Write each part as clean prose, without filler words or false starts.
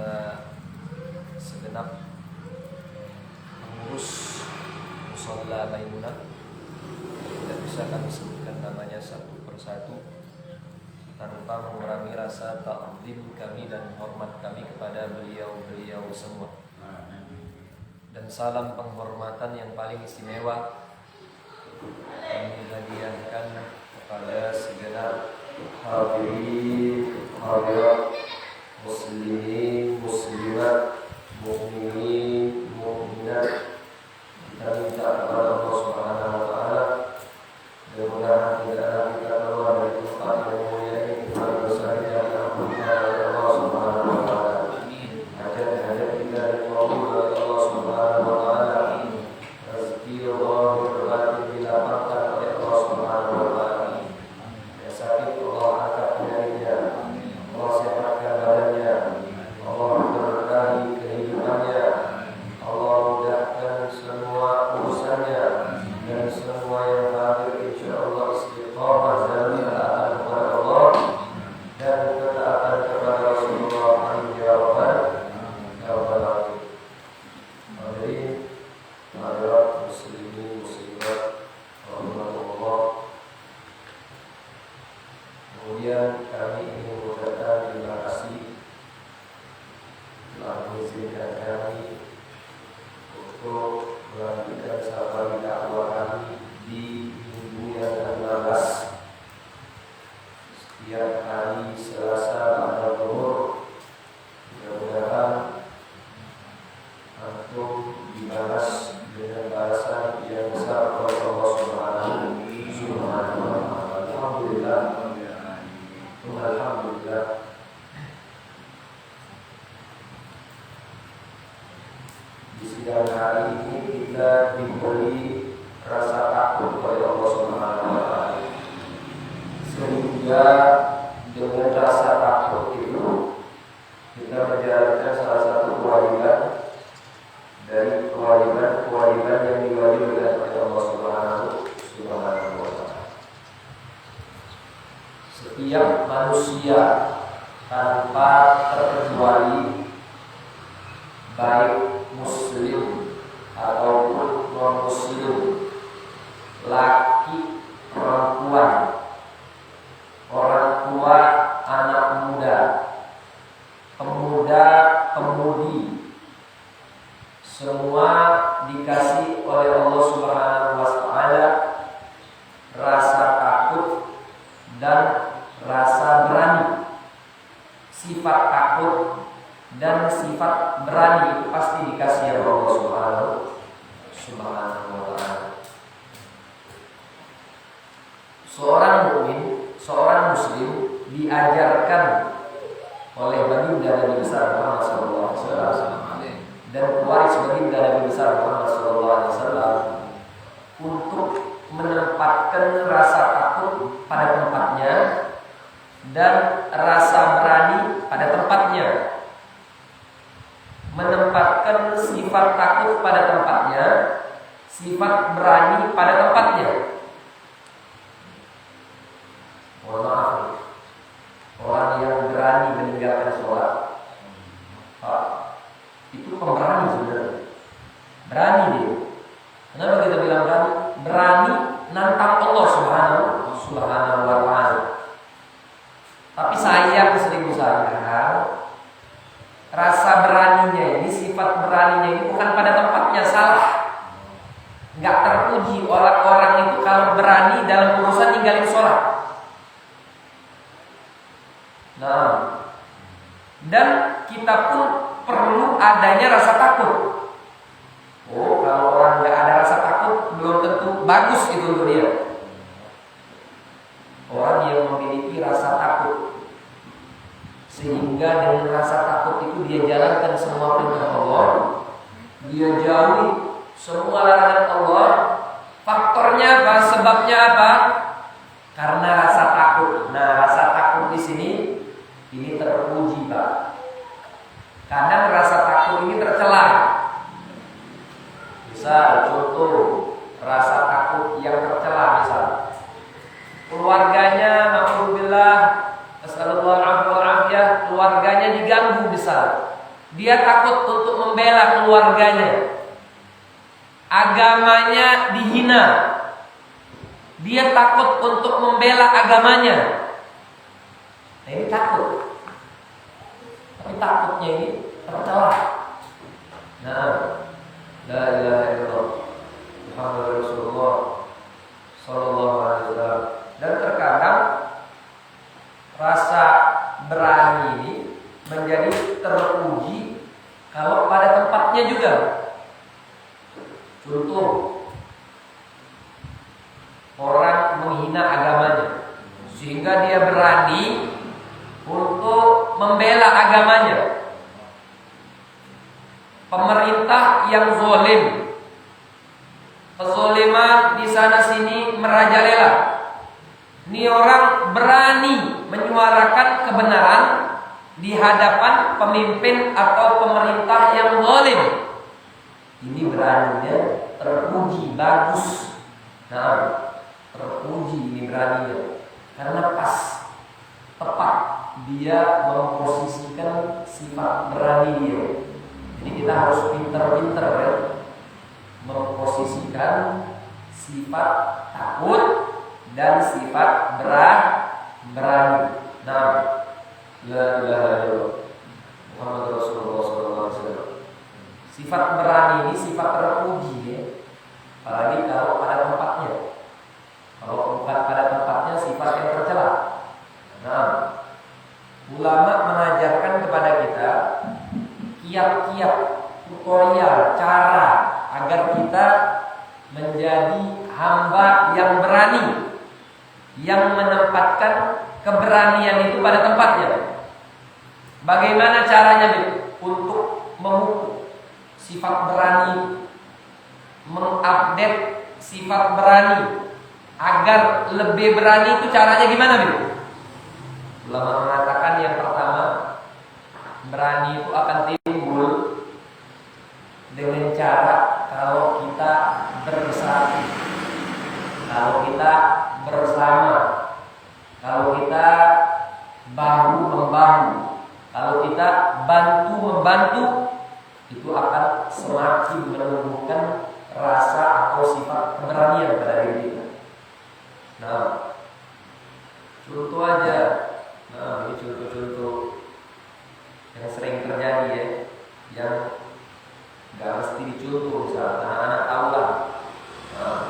beserta segenap pengurus Musholla Maimunah. Tidak bisa kami sebutkan namanya satu persatu tanpa mengurangi rasa ta'zim kami dan hormat kami kepada beliau-beliau semua. Dan salam penghormatan yang paling istimewa kami hadiahkan kepada segenap hadirin hadirat, muslimin muslimat, mukminin mukminat. Kita minta kepada Allah Subhanahu wa taala mudah-mudahan tidaklah kita keluar dari tempat yang mulia ini kecuali bersahaja kepada Allah Subhanahu wa taala. Hajat-hajat kita dikabul oleh Allah Subhanahu wa taala. Rezeki Allah berbatin dilapangkan oleh Allah Subhanahu wa taala. Yang sakit Allah angkat penyakitnya, Allah sehatkan badannya, Allah berkahi kehidupannya, Allah mudahkan semua urusannya, dan semua yang hadir insyaallah istiqamah dalam taat kepada Allah dan ketaatan kepada Rasulullah. Amin ya rabbal alamin. Hadirin hadirat muslimin muslimat rahimakumullah. Kemudian kami ingin mengucapkan terima kasih telah mengizinkan kami untuk melanjutkan safari dakwah kami di minggu yang ke-16 setiap hari Selasa pada zuhur. Mudah-mudahan antum dibalas dengan balasan yang besar oleh Allah Subhanahu wa taala. Alhamdulillah. Alhamdulillah. Di sidang hari ini kita diberi rasa takut oleh Allah Subhanahu wa taala, sehingga dengan rasa takut itu kita menjalankan salah satu kewajiban dari kewajiban yang diwajibkan oleh Allah Subhanahu wa taala. Setiap manusia tanpa terkecuali, baik muslim ataupun non muslim, laki perempuan, orang tua anak muda, pemuda pemudi, semua dikasih oleh Allah Subhanahu wa taala rasa takut dan rasa berani. Sifat takut dan sifat berani itu pasti dikasih oleh Allah Subhanahu wa taala. Seorang mukmin, seorang muslim diajarkan oleh baginda Nabi besar Muhammad sallallahu alaihi wasallam dan pewaris baginda Nabi besar Muhammad sallallahu alaihi wasallam untuk menempatkan rasa takut pada tempatnya dan rasa berani pada tempatnya. Menempatkan sifat takut pada tempatnya, sifat berani pada tempatnya. Mohon maaf, orang yang berani meninggalkan sholat, itu pemberani sebenarnya. Berani dia. Kenapa kita bilang berani? Berani nantang Allah Subhanahu wa taala. Tapi sayang, sering sayang, rasa beraninya ini, sifat beraninya ini bukan pada tempatnya, salah. Enggak terpuji orang-orang itu kalau berani dalam urusan ninggalin sholat. Nah, dan kita pun perlu adanya rasa takut. Oh, kalau orang enggak ada rasa takut, belum tentu bagus itu untuk dia. Orang yang memiliki rasa takut, sehingga dengan rasa takut itu dia jalankan semua perintah Allah, dia jauhi semua larangan Allah. Faktornya apa? Sebabnya apa? Karena rasa takut. Nah, rasa takut di sini ini terpuji, Pak. Kadang rasa takut ini tercela. Misal contoh rasa takut yang tercela, misal keluarganya, na'udzubillah, nasallallahu alaihi wasallam, keluarganya diganggu, misal Dia takut untuk membela keluarganya. Agamanya dihina. Dia takut untuk membela agamanya. Nah, ini takut. Tapi takutnya ini tercela. Nah, la ilaha illallah Muhammadur Rasulullah sallallahu alaihi wasallam. Dan terkadang rasa berani ini menjadi teruji kalau pada tempatnya juga. Contoh, orang menghina agamanya sehingga dia berani untuk membela agamanya. Pemerintah yang zalim, kezaliman di sana sini merajalela. Ini orang berani menyuarakan kebenaran di hadapan pemimpin atau pemerintah yang zalim. Ini beraninya terpuji, bagus. Nah, terpuji ini beraninya karena pas, tepat dia memposisikan sifat berani dia. Jadi kita harus pinter-pinter ya, memposisikan sifat takut dan sifat berani. Nah, la ilaha illallah Muhammadur Rasulullah sallallahu alaihi wasallam. Sifat berani ini sifat terpuji ya. Apalagi kalau pada tempatnya. Kalau bukan pada tempatnya sifat yang tercela. Nah, ulama mengajarkan kepada kita kiat-kiat, tutorial, cara agar kita menjadi hamba yang berani, yang menempatkan keberanian itu pada tempatnya. Bagaimana caranya untuk memupuk sifat berani, mengupdate sifat berani agar lebih berani, itu caranya gimana, Bu? Ulama mengatakan yang pertama, berani itu akan timbul dengan cara kalau kita bersatu, kalau kita bersama, kalau kita bahu membahu, kalau kita bantu membantu, itu akan semakin menumbuhkan rasa atau sifat keberanian pada diri kita. Nah, contoh aja. Nah, ini contoh-contoh yang sering terjadi ya, yang gak mesti dicontoh. Misalnya anak-anak tawuran. Nah,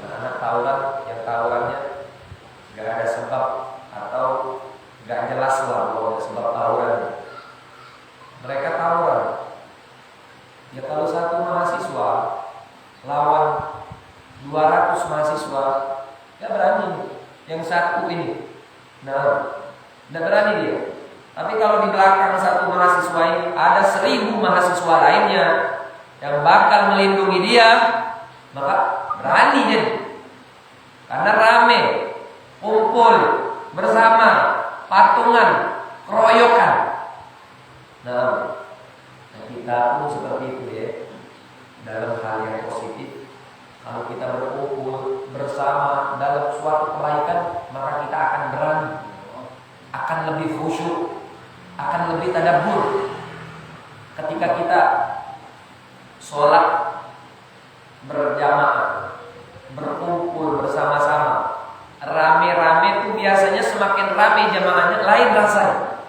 anak-anak tawuran yang tawurannya gak ada sebab atau gak jelas lah kalau ada sebab tawuran. Mereka tawuran. Ya kalau satu mahasiswa lawan 200 mahasiswa, gak berani yang satu ini. Nah, gak berani dia. Tapi kalau di belakang satu mahasiswa ini ada 1000 mahasiswa lainnya yang bakal melindungi dia, maka berani dia. Karena rame, kumpul, bersama, patungan, keroyokan. Nah, kita pun seperti itu ya. Dalam hal yang positif, kalau kita berkumpul bersama dalam suatu kebaikan, maka kita akan berani, akan lebih khusyuk, akan lebih tadabbur. Ketika kita sholat berjamaah, berkumpul bersama-sama, rame-rame itu biasanya semakin rame jamaahnya lain rasanya.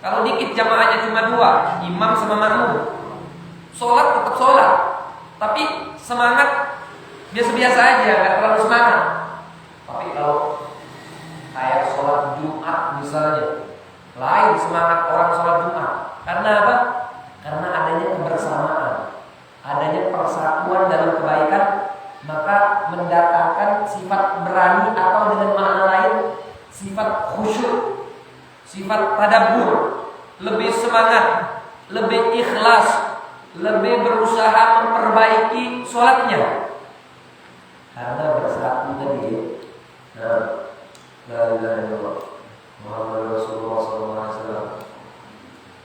Kalau dikit jamaahnya cuma 2, imam sama makmum, sholat tetap sholat, tapi semangat biasa-biasa aja, nggak terlalu semangat. Tapi kalau kayak sholat Jumat misalnya, lain semangat orang sholat Jumat. Karena apa? Karena adanya kebersamaan, adanya persatuan dalam kebaikan, maka mendatangkan sifat berani atau dengan makna lain sifat khusyuk, sifat tadabbur, lebih semangat, lebih ikhlas, lebih berusaha memperbaiki sholatnya karena bersatu tadi. Nah, la ilaha illallah Muhammadur Rasulullah SAW.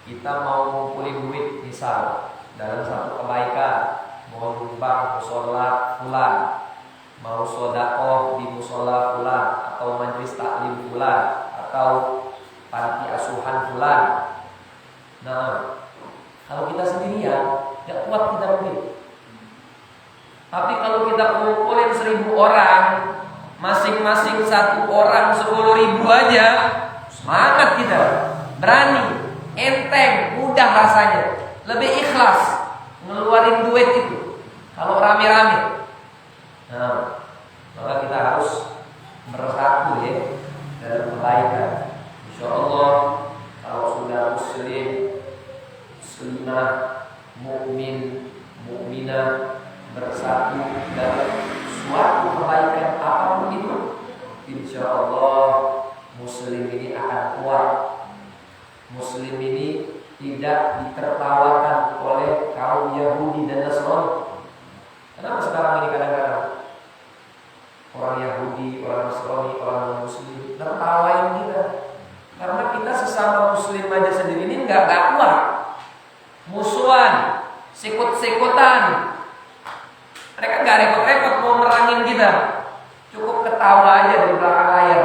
Kita mau ngumpulin duit misal dalam satu kebaikan, mau nyumbang musola fulan, mau sedekah di musola fulan, atau majelis taklim fulan, atau panti asuhan fulan. Nah, kalau kita sendirian, gak kuat kita mungkin. Tapi kalau kita kumpulin 1000 orang, masing-masing 1 orang 10.000 aja, semangat kita, berani, enteng, mudah rasanya, lebih ikhlas ngeluarin duit itu. Kalau rame-rame, nah, maka kita harus bersatu ya dalam kebaikan. Insya Allah kalau sudah muslimah, mukmin, mukminah bersatu dalam suatu kebaikan apapun itu, insya Allah muslim ini akan kuat. Muslim ini tidak ditertawakan oleh kaum Yahudi dan Nasrani. Kenapa sekarang ini kadang-kadang orang Yahudi, orang Nasrani, orang Muslim tertawain kita? Karena kita sesama Muslim aja sendiri ini nggak kuat. Musuhan, sikut-sikutan. Mereka nggak repot-repot mau merangin kita, cukup ketawa aja di belakang layar.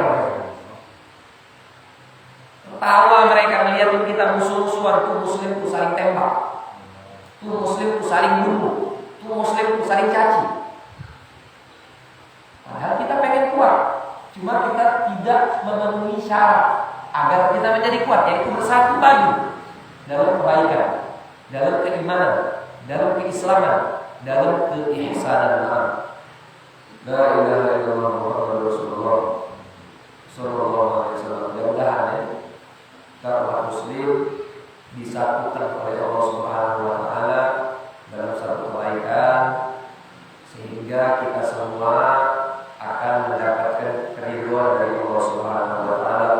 Ketawa mereka ngeliatin kita musuh-musuhan. Tuh Muslim tuh saling tembak, tuh Muslim tuh saling bunuh, tuh Muslim tuh saling caci. Padahal kita pengen kuat, cuma kita tidak memenuhi syarat agar kita menjadi kuat, yaitu bersatu padu dalam kebaikan, dalam keimanan, dalam keislaman, dalam keihsanan. La ilaha illallah Muhammadur Rasulullah sallallahu alaihi wasallam. Mudah-mudahan ya, umat muslim disatukan oleh Allah Subhanahu wa taala dalam satu kebaikan, sehingga kita semua akan mendapatkan keridhaan dari Allah Subhanahu wa taala.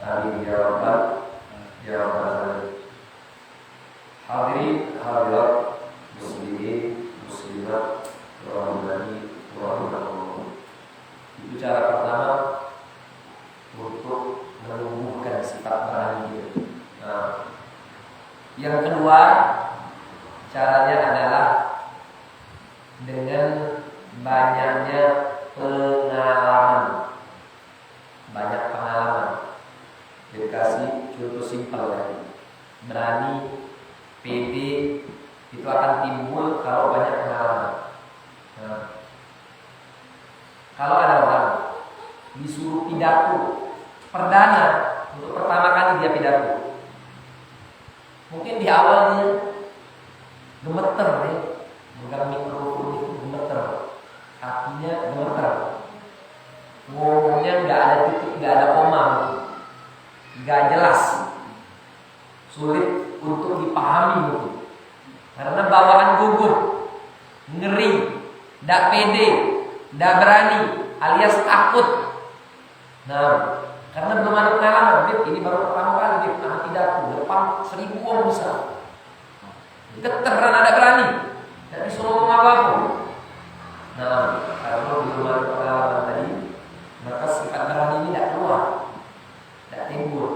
Amin ya rabbal alamin. Hadirin hadirat muslimin muslimat rahimani wa rahimakumullah. Itu cara pertama untuk menumbuhkan sifat berani. Nah, yang kedua caranya adalah dengan banyaknya pengalaman. Banyak pengalaman. Dikasih contoh simpel tadi. Berani, pede itu akan timbul kalau banyak pengalaman. Nah, kalau ada orang disuruh pidato perdana, untuk pertama kali dia pidato, mungkin di awalnya gemeter nih, megang mikrofon itu gemeter, hatinya gemeter, ngomongnya nggak ada titik, nggak ada koma, nggak jelas, sulit untuk dipahami mungkin, karena bawaan gugup, ngeri, nggak pede, nggak berani, alias takut. Nah, karena belum ada pengalaman, ini baru pertama kali anak pidato depan 1000 orang bisa. Geteran, ada berani, tidak disuruh ngomong apapun. Nah, kalau belum ada pengalaman tadi, maka sifat berani ini tidak keluar, tidak timbul.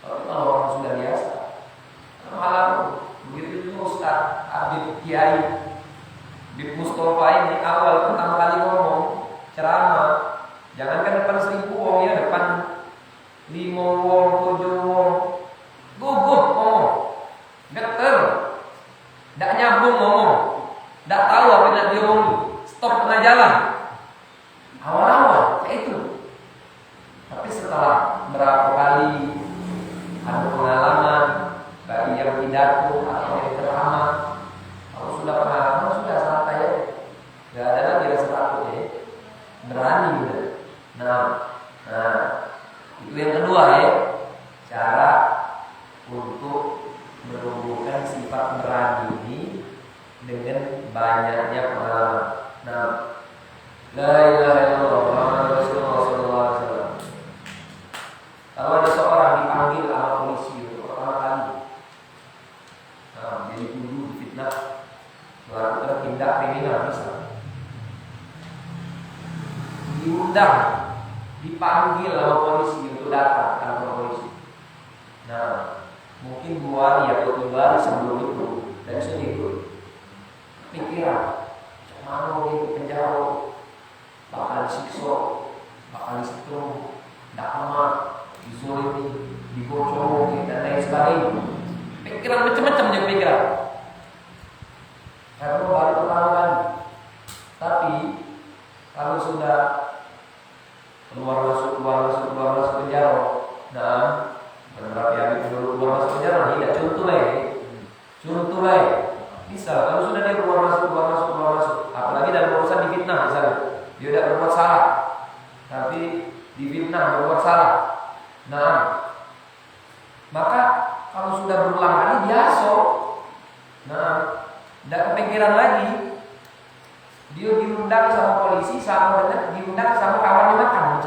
Kalau orang sudah biasa, malam begitu itu Ustaz Habib Kiai Habib Mustafa ini awal pertama kali ngomong ceramah, jangankan depan 1000 orang ya, depan 5 orang, 7 orang, gugup ngomong, geter, tidak nyambung ngomong, tidak tahu apa yang diomong, stop tengah jalan. Awal-awal kayak itu. Tapi setelah berapa kali ada pengalaman, bagi yang pidato atau yang ceramah, kalau sudah pengalaman sudah santai ya, nggak ada lagi rasa takut ya, berani gitu. Nah, itu yang kedua ya, cara untuk menumbuhkan sifat berani ini dengan banyaknya pengalaman. Nah, la ilaha illallah Muhammadur Rasulullah sallallahu alaihi wasallam. Kalau ada seorang dipanggil sama polisi untuk pertama kali, nah, jadi tuduh fitnah melakukan tindak kriminal misalnya, diundang, dipanggil sama polisi untuk datang ke kantor polisi. Nah, mungkin 2 hari atau 3 hari sebelum itu dan sedikit pikiran, mana ini penjara, bakal disiksa, bakal disetrum, tidak aman, dizolimi, dibocori dan lain sebagainya. Pikiran macam-macam dia pikiran. Karena baru pertama kali. Tapi kalau sudah keluar masuk penjara, nah beberapa hari dulu keluar masuk penjara, tidak contoh baik. Bisa kalau sudah dia keluar masuk, apalagi dalam urusan difitnah misalnya, dia tidak berbuat salah, tapi difitnah berbuat salah. Nah, maka kalau sudah berulang kali biasa, nah tidak kepikiran lagi. Dia diundang sama polisi, sama dengan diundang sama kawannya makan,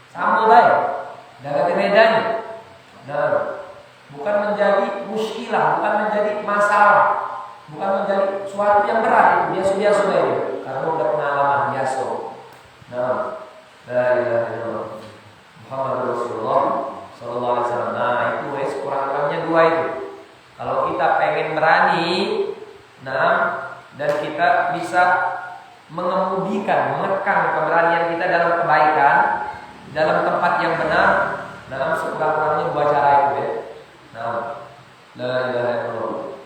sama baik, tidak ada bedanya. Nah, bukan menjadi muskilah, bukan menjadi masalah, bukan menjadi suatu yang berat. Biasa-biasa saja, karena sudah pengalaman biasa. Nah, la ilaha illallah Muhammad Rasulullah Sallallahu Alaihi Wasallam. Nah, itu kurang-kurangnya dua itu. Kalau kita pengen berani, nah, dan kita bisa mengemudikan, mengekang keberanian kita dalam kebaikan, dalam tempat yang benar, dalam sekurang-kurangnya dua cara itu ya. Nah, la ilaha illallah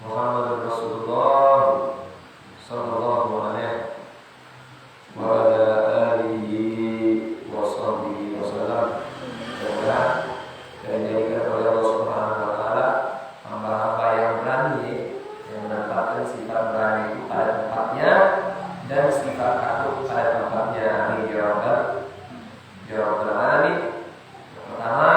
Muhammad Rasulullah Sallallahu Alaihi wa ala alihi wa sahbihi wasallam. Semoga dijadikan oleh Allah Subhanahu wa taala hamba-hamba yang berani, yang menempatkan sifat berani itu pada tempatnya dan sifat takut pada tempatnya. Amin ya rabbal alamin. Yang pertama,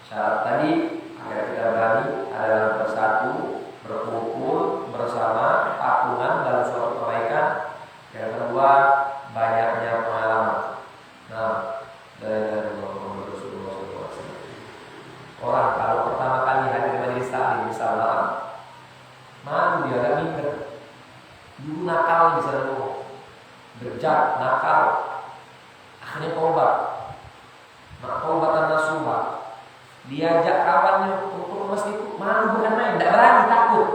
syarat tadi agar kita berani adalah bersatu, berkumpul bersama, patungan dalam suatu kebaikan. Yang kedua, banyaknya pengalaman. Nah, dari Muhammad Rasulullah SAW. Orang kalau pertama kali hadir majelis taklim misalnya, malu dia agak minder. Dulu nakal misalnya, berjak, nakal, akhirnya tobat. Nah, tobatan nasuha, diajak kawannya untuk ke masjid, malu bukan main, tidak berani, takut.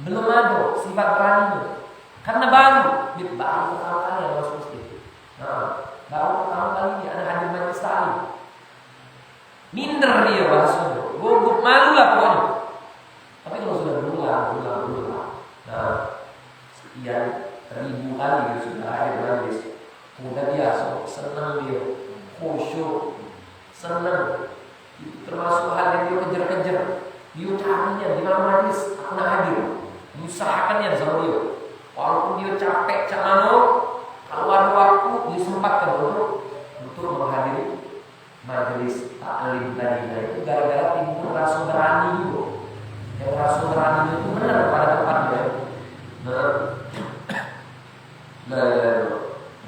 Belum ada sifat beraninya. Karena baru pertama kali yang masuk masjid. Nah, baru pertama kali dia ada hadir majelis taklim. Minder dia bahasanya, gugup, malu lah pokoknya. Tapi kalau sudah berulang, nah, sekian ribu kali dia sudah hadir majelis, udah biasa, senang dia, khusyuk, senang. Termasuk hal yang dia kejar-kejar, dia carinya di mana majelis, aku nak hadir, diusahakannya sama dia. Walaupun dia capek, kalau ada waktu disempatkan untuk menghadiri majelis taklim tadi. Nah, itu gara-gara timbul rasa berani itu. Yang rasa berani itu benar pada tempatnya. Nah,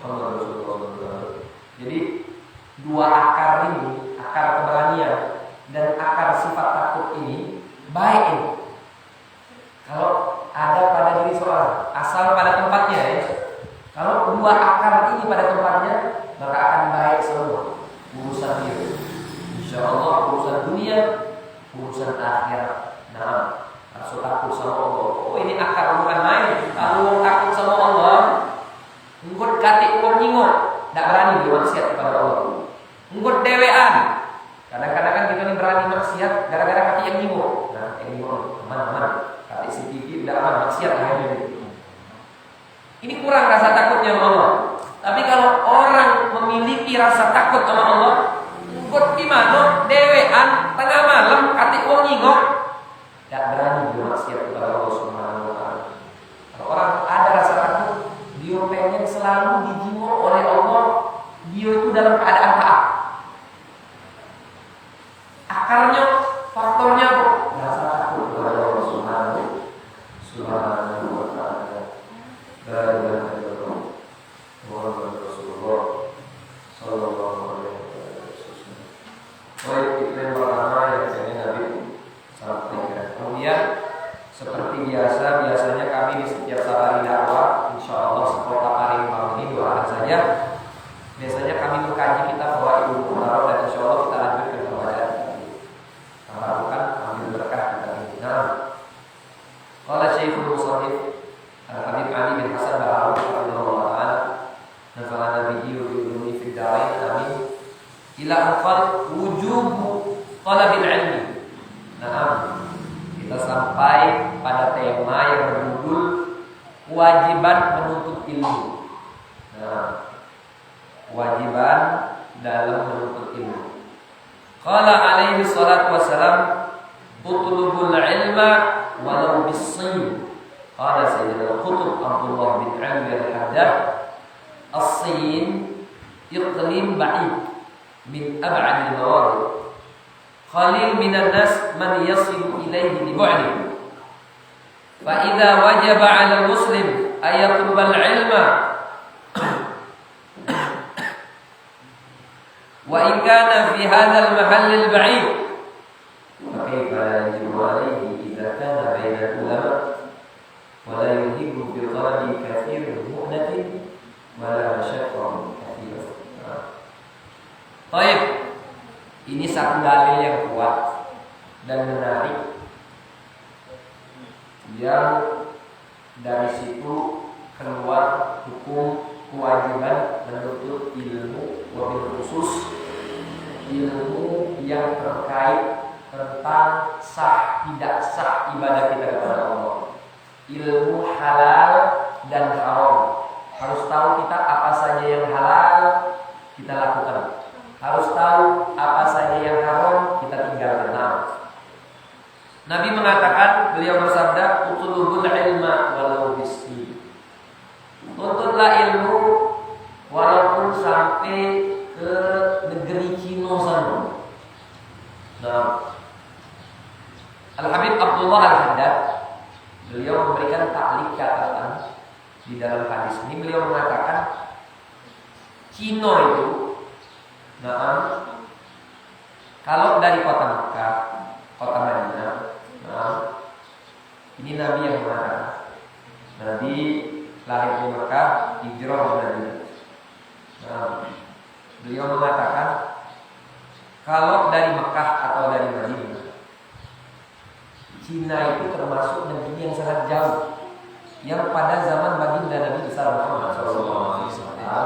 Muhammad Rasulullah SAW. Jadi dua akar ini, akar keberanian dan akar sifat takut ini baik ini. Kalau ada pada diri seorang, asal pada tempatnya ya. Kalau dua akar ini pada tempatnya, maka akan baik semua urusan dia. Insya Allah urusan dunia, urusan akhirat. Nah, rasa takut sama Allah. Oh, ini akar bukan main. Kalau takut sama Allah, engkau katik engkau nyingok, tidak berani dia maksiat kepada Allah. Engkau dewean. Kadang-kadang kan kita ini berani maksiat gara-gara kaki yang nyingok. Nah, yang nyingok aman. Kaki si TV tidak aman, maksiat akhirnya. Ini kurang rasa takutnya sama Allah. Tapi kalau orang memiliki rasa takut sama Allah, engkau gimana dewean tengah malam kaki wong nyingok, tidak berani dia maksiat kepada Allah Subhanahu wa taala. Kalau orang ada rasa takut, dia pengen selalu dijingok oleh Allah, dia itu dalam keadaan taat. Akarnya, faktornya apa? Rasa takut kepada Allah Subhanahu wa taala. La ilaha illallah Muhammad Rasulullah Sallallahu Alaihi Wasallam. Baik, itu yang pertama yang saya Nabi sampaikan. Kemudian seperti biasanya kami di setiap safari dakwah, insya Allah sekota Palembang ini doakan saja. Biasanya kami mengkaji kitab Fawaidul Muharram dan insya Allah kita lanjut ke pembacaan kita. Harapkan ambil berkah kita ini. Nah, qala Syekhul Musannif Al-Habib Ali bin Hasan Baharul rahimahullah ta'ala nafa'ana bihi wa bi ulumi fid darain amin. Ila anfal wujubu talabil ilmi. Nah, kita sampai pada tema yang berjudul kewajiban menuntut ilmu. Nah, kewajiban dalam menuntut ilmu. Qala alaihi salatu wassalam, utlubul ilma walau bis-sin. Qala sayyidina al-Qutb Abdullah bin Ali al-Haddad, as-sin iqlim ba'id min ab'ad al-mawarid. Qalil minan nas man yasilu ilaihi bi bu'di. Fa idza wajaba 'ala al-muslim ay yatlubal ilma wa in kana fi hadzal mahall al-ba'id fa kayfa yajibu 'alaihi idza kana baina al-ulama wa la yuhibbu bi talabi kathir mu'natin wa la mashaqqa kathira. Baik, ini satu dalil yang kuat dan menarik yang dari situ keluar hukum kewajiban menuntut ilmu, wabil khusus ilmu yang terkait tentang sah tidak sah ibadah kita kepada Allah. Ilmu halal dan haram. Harus tahu kita apa saja yang halal kita lakukan. Harus tahu apa saja yang haram kita tinggalkan. Nabi mengatakan, beliau bersabda, "Utlubul ilma walau bis-sin." Tuntutlah ilmu walaupun sampai ke negeri Cina sana. Nah, Al-Habib Abdullah Al-Haddad, beliau memberikan ta'liq catatan di dalam hadis ini. Beliau mengatakan Cina itu, nah, kalau dari kota Mekah, kota Madinah, nah, ini Nabi yang mengatakan. Nabi lahir di Mekah, hijrah ke Madinah. Nah, beliau mengatakan kalau dari Mekah atau dari Madinah, Cina itu termasuk negeri yang sangat jauh, yang pada zaman baginda Nabi besar Muhammad SAW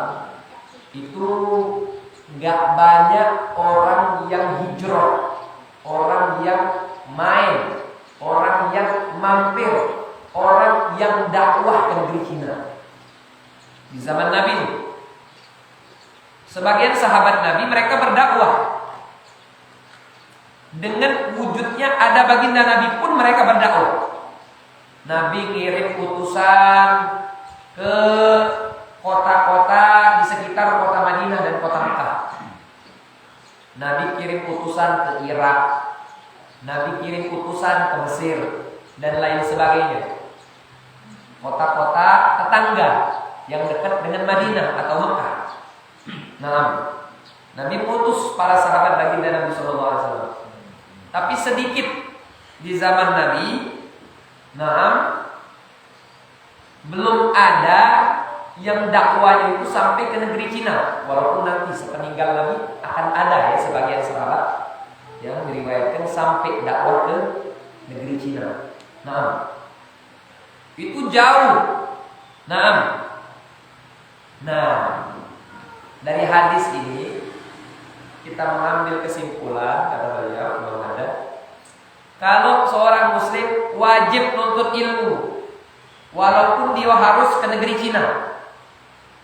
itu nggak banyak orang yang hijrah, orang yang main, orang yang mampir, orang yang dakwah ke negeri Cina di zaman Nabi. Sebagian sahabat Nabi mereka berdakwah. Dengan wujudnya ada baginda Nabi pun mereka berdakwah. Nabi kirim utusan ke kota-kota di sekitar kota Madinah dan kota Mekah. Nabi kirim utusan ke Irak. Nabi kirim utusan ke Mesir dan lain sebagainya. Kota-kota tetangga yang dekat dengan Madinah atau Mekah. Nah, Nabi mengutus para sahabat baginda Nabi SAW. Tapi sedikit di zaman Nabi, belum ada yang dakwahnya itu sampai ke negeri Cina. Walaupun nanti sepeninggal Nabi akan ada ya sebagian sahabat yang diriwayatkan sampai dakwah ke negeri Cina. Nah, itu jauh. Nah, dari hadis ini kita mengambil kesimpulan, kata beliau, kalau seorang muslim wajib nuntut ilmu walaupun dia harus ke negeri Cina.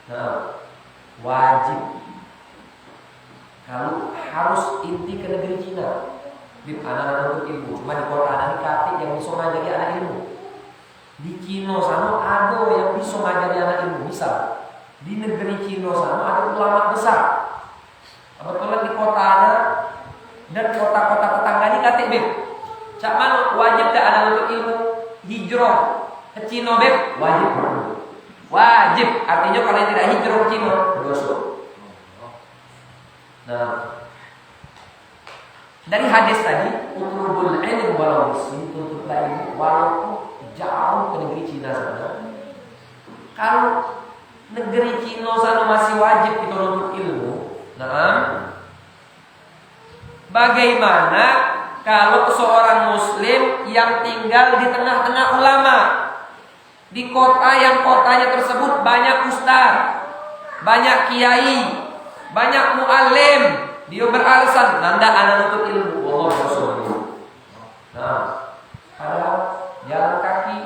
Nah, wajib. Kalau harus inti ke negeri Cina, bib anak nuntut ilmu. Cuma di kota anak dikati yang bisa ngajari anak ilmu. Di Cina sana ada yang bisa ngajari anak ilmu. Misal di negeri Cina sana ada ulama besar. Kebetulan di kota anak dan kota-kota tetangga ini kati bib. Cak mana wajib tak anak nuntut ilmu hijrah ke Cina beb? Wajib. Wajib. Artinya kalau yang tidak hijrah ke Cina dosa. Nah, dari hadis tadi, utlubul ilm walau bis-sin, tuntutlah ilmu walaupun jauh ke negeri Cina sana. Kalau negeri Cina sana masih wajib kita nuntut ilmu, bagaimana kalau seorang muslim yang tinggal di tengah-tengah ulama, di kota yang kotanya tersebut banyak ustaz, banyak kiai, banyak muallim, dia beralasan nanda anak nuntut ilmu Allah Rasul. Nah, Padahal jalan kaki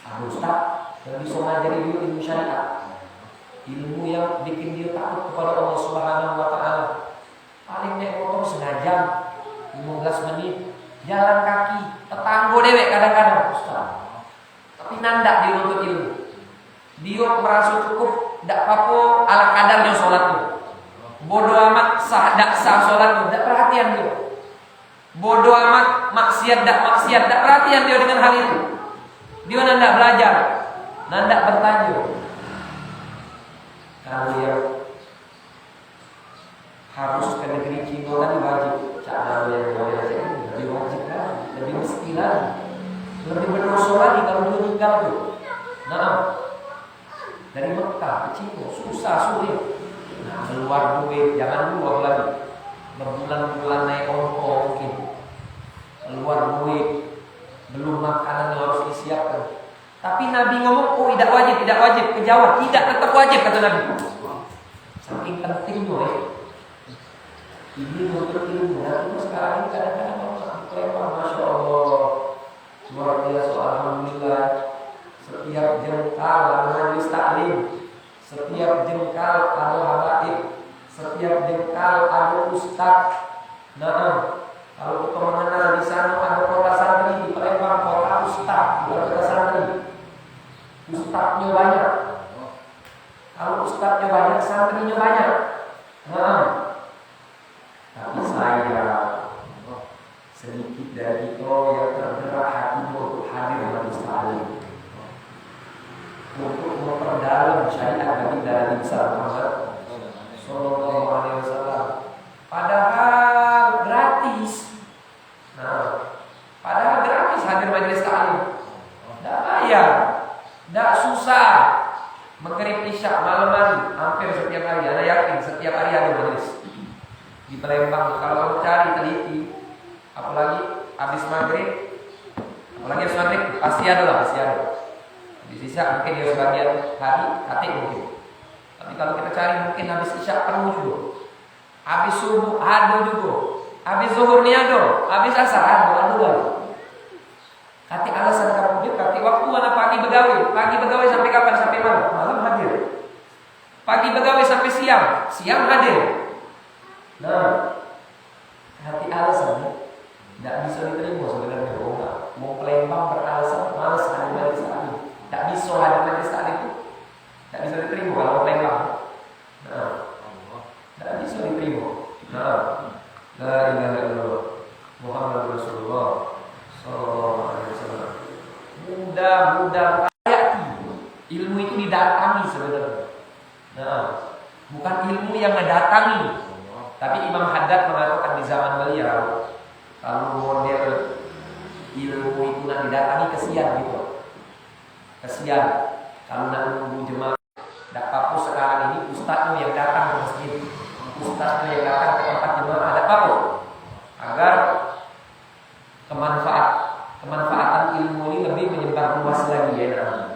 ada ustaz yang bisa ngajari dia ilmu syariat, ilmu yang bikin dia takut kepada Allah Subhanahu wa taala. Paling naik motor sengaja 15 menit, jalan kaki, tetanggo dewek kadang-kadang ustaz. Tapi nandak dia untuk ilmu. Dia merasa cukup, ndak apa-apa ala kadarnya sholatnya. Bodoh amat sah dak sah sholatnya, ndak perhatian dia. Bodoh amat maksiat dak perhatian dia dengan hal itu. Dia nandak belajar, nandak bertanya. Kalau yang harus ke negeri Cina tadi wajib, cara yang lebih wajib lagi, lebih mesti lagi, lebih berdosa lagi kalau dia tinggal tuh. Nah, dari Mekah ke Cina susah sulit. Nah, keluar duit jangan dulu lagi, berbulan-bulan naik ongkos mungkin. Keluar duit, belum makanan yang harus disiapkan. Tapi Nabi ngomong, oh tidak wajib ke Jawa, tidak tetap wajib kata Nabi. Saking pentingnya ini untuk ilmu. Nah, sekarang ini kadang-kadang orang masya Allah, luar biasa, alhamdulillah. Setiap jengkal ada majelis taklim, setiap jengkal ada habaib, setiap jengkal ada ustaz. Nah, kalau kita mengenal di sana ada kota santri di Palembang, kota ustaz, bukan kota santri. Ustaznya banyak. Kalau ustaznya banyak, santrinya banyak. Nah, tapi saya sedikit dari itu yang tergerak hati untuk hadir majelis taklim, untuk memperdalam syariat baginda Nabi Muhammad Sallallahu Alaihi Wasallam. Padahal gratis. Nah, padahal gratis hadir majelis taklim. Tidak bayar, tidak susah. Maghrib isya malam hari hampir setiap hari. Anda yakin setiap hari ada majelis di Palembang. Kalau kamu cari teliti, apalagi habis maghrib pasti ada. Di sisa mungkin dia sebagian hari katik mungkin. Tapi kalau kita cari mungkin habis isya penuh juga, habis subuh ada juga, habis zuhur ni ada, habis asar ada lagi. Katik alasan kamu dia katik waktu mana pagi begawe sampai kapan? Sampai malam hadir. Pagi begawe sampai siang hadir. Nah, hati alasan tidak bisa diterima sebenarnya. Mau Palembang beralasan malas ada majelis taklim, tidak bisa ada majelis taklim itu tidak bisa diterima kalau Palembang. Nah, tidak bisa diterima. Nah, la ilaha illallah Muhammad Rasulullah Sallallahu Alaihi Wasallam. Mudah-mudah ilmu itu didatangi sebenarnya. Nah, bukan ilmu yang mendatangi. Tapi Imam Haddad mengatakan di zaman beliau, kalau model ilmu itu nak didatangi kesian gitu. Kesian kalau nak nunggu jemaah. Tak apa sekarang ini ustaznya yang datang ke masjid, ustaznya yang datang ke tempat jemaah. Ada apa? Agar kemanfaatan ilmu ini lebih menyebar luas lagi ya.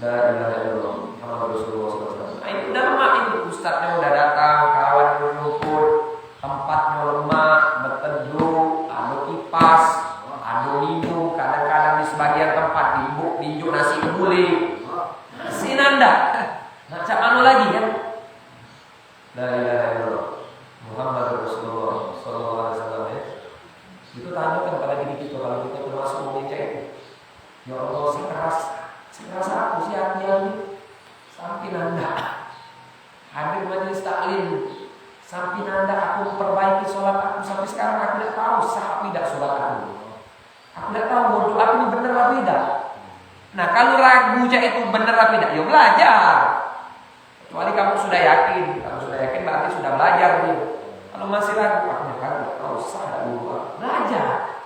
La ilaha illallah Muhammad Rasulullah SAW. Nah, itu udah lemah itu, ustaznya udah datang, kawan rumput, tempatnya lemah, berteduh, ada kipas, ada minum, kadang-kadang di sebagian tempat diinjuk nasi kebuli. Nasi nanda, macam mana lagi kan? La ilaha illallah Muhammad Rasulullah SAW ya. Itu tanyakan pada diri kita kalau kita termasuk membaca itu. Ya Allah, sekeras aku sih hati ini sampai nanda hadir majelis taklim, sampai nanda aku perbaiki sholat aku. Sampai sekarang aku tidak tahu sah tidak sholat aku. Aku tidak tahu doa aku ini benar atau tidak. Nah, kalau ragu itu benar atau tidak, ya belajar. Kecuali kamu sudah yakin berarti sudah belajar nih. Kalau masih ragu, aku tidak tahu sah dulu, belajar.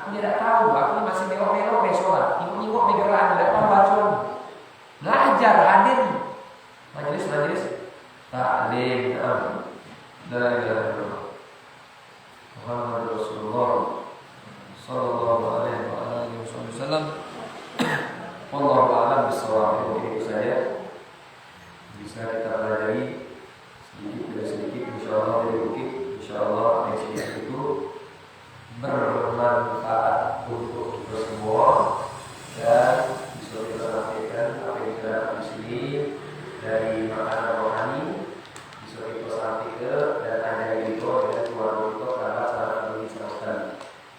Aku tidak tahu, aku masih belok-belok sholat, ingok-ingok bergerak, tidak tahu bacaan. Belajar, hadir majelis taklim. La ilaha illallah Muhammad Rasulullah Sallallahu Alaihi Wasallam. Wallahu a'lam bishawab. Itu saja bisa kita pelajari sedikit demi sedikit, insyaallah dari bukit, insyaallah yang sedikit itu bermanfaat. untuk kita semua, dan bisa kita sampaikan apa yang kita dapat di sini dari makanan rohani, bisa kita sampaikan dan ada itu dengan keluarga kita kerabat sahabat kami sekalian.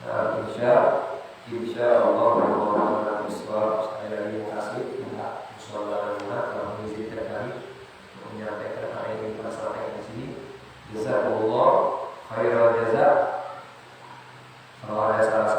Nah, insya Allah berdoa sekali lagi terima kasih Bismillahirrahmanirrahim telah mengizinkan kami untuk menyampaikan apa yang ingin kita sampaikan di sini. Jazakumullah khairal jazak. Kalau ada salah